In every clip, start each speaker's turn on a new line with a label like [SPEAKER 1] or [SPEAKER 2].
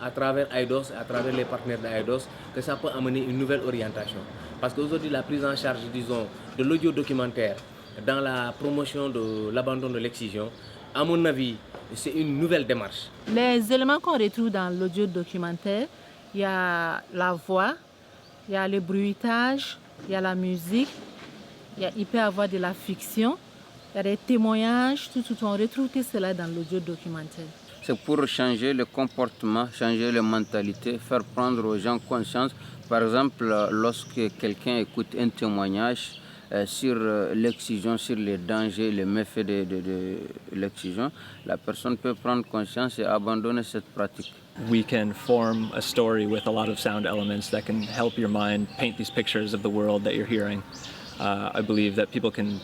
[SPEAKER 1] à travers AIDOS, à travers les partenaires d'AIDOS, que ça peut amener une nouvelle orientation. Parce qu'aujourd'hui, la prise en charge, disons, de l'audio documentaire dans la promotion de l'abandon de l'excision, à mon avis, c'est une nouvelle démarche.
[SPEAKER 2] Les éléments qu'on retrouve dans l'audio documentaire, il y a la voix, il y a le bruitage, il y a la musique, il peut y avoir de la fiction, il y a des témoignages, tout, on retrouve tout cela dans l'audio documentaire.
[SPEAKER 3] C'est pour changer le comportement, changer les mentalités, faire prendre aux gens conscience. Par exemple, lorsque quelqu'un écoute un témoignage sur l'excision, sur les dangers, les méfaits de l'excision, la personne peut prendre conscience et abandonner cette pratique.
[SPEAKER 4] We can form a story with a lot of sound elements that can help your mind paint these pictures of the world that you're hearing. I believe that people can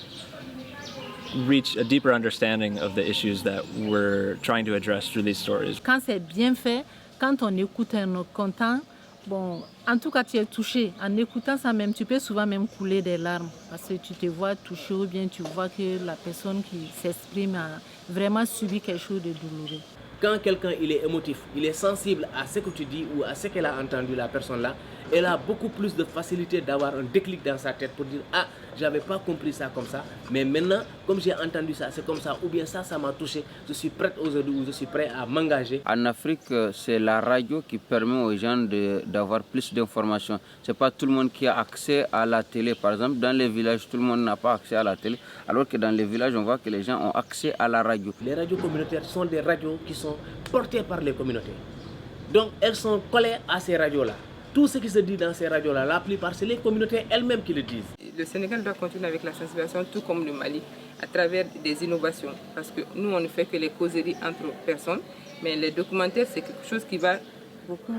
[SPEAKER 4] reach a deeper understanding of the issues that we're trying to address through these stories.
[SPEAKER 2] Quand c'est bien fait, quand on écoute, on est content. Bon, en tout cas, tu es touché. En écoutant ça même, tu peux souvent même couler des larmes parce que tu te vois touché ou bien tu vois que la personne qui s'exprime a vraiment subi quelque chose de douloureux.
[SPEAKER 1] Quand quelqu'un il est émotif, il est sensible à ce que tu dis ou à ce qu'elle a entendu, la personne là, elle a beaucoup plus de facilité d'avoir un déclic dans sa tête pour dire « Ah, j'avais pas compris ça comme ça, mais maintenant, comme j'ai entendu ça, c'est comme ça, ou bien ça m'a touché, je suis prête aujourd'hui ou je suis prêt à m'engager. »
[SPEAKER 3] En Afrique, c'est la radio qui permet aux gens d'avoir plus d'informations. Ce n'est pas tout le monde qui a accès à la télé. Par exemple, dans les villages, tout le monde n'a pas accès à la télé, alors que dans les villages, on voit que les gens ont accès à la radio.
[SPEAKER 1] Les radios communautaires sont des radios qui sont portées par les communautés. Donc, elles sont collées à ces radios-là. Tout ce qui se dit dans ces radios-là, la plupart, c'est les communautés elles-mêmes qui le disent.
[SPEAKER 5] Le Sénégal doit continuer avec la sensibilisation, tout comme le Mali, à travers des innovations. Parce que nous, on ne fait que les causeries entre personnes, mais les documentaires, c'est quelque chose qui va beaucoup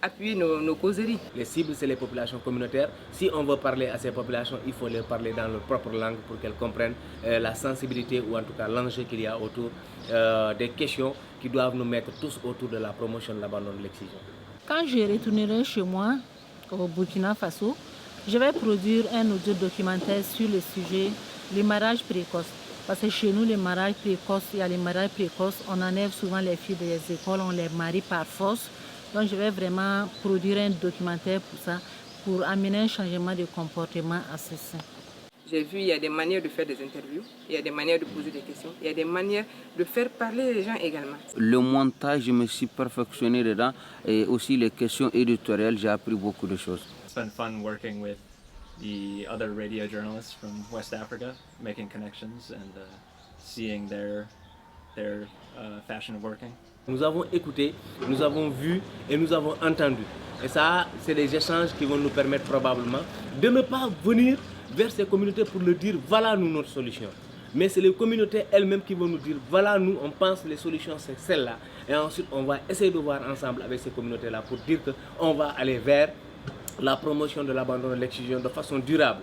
[SPEAKER 5] appuyer nos causeries.
[SPEAKER 1] Les cibles, c'est les populations communautaires. Si on veut parler à ces populations, il faut les parler dans leur propre langue pour qu'elles comprennent la sensibilité ou en tout cas l'enjeu qu'il y a autour des questions qui doivent nous mettre tous autour de la promotion de l'abandon de l'excision.
[SPEAKER 2] Quand je retournerai chez moi, au Burkina Faso, je vais produire un audio documentaire sur le sujet du mariage précoce. Parce que chez nous, les mariages précoces, il y a les mariages précoces, on enlève souvent les filles des écoles, on les marie par force. Donc je vais vraiment produire un documentaire pour ça, pour amener un changement de comportement à ceci.
[SPEAKER 5] J'ai vu, il y a des manières de faire des interviews, il y a des manières de poser des questions, il y a des manières de faire parler les gens également.
[SPEAKER 3] Le montage, je me suis perfectionné dedans et aussi les questions éditoriales, j'ai appris beaucoup de choses.
[SPEAKER 4] It's been fun working with the other radio journalists from West Africa, making connections and seeing their fashion of working.
[SPEAKER 1] Nous avons écouté, nous avons vu et nous avons entendu. Et ça, c'est des échanges qui vont nous permettre probablement de ne pas venir vers ces communautés pour leur dire voilà nous notre solution. Mais c'est les communautés elles-mêmes qui vont nous dire voilà nous on pense les solutions c'est celle-là. Et ensuite on va essayer de voir ensemble avec ces communautés-là pour dire qu'on va aller vers la promotion de l'abandon de l'excision de façon durable.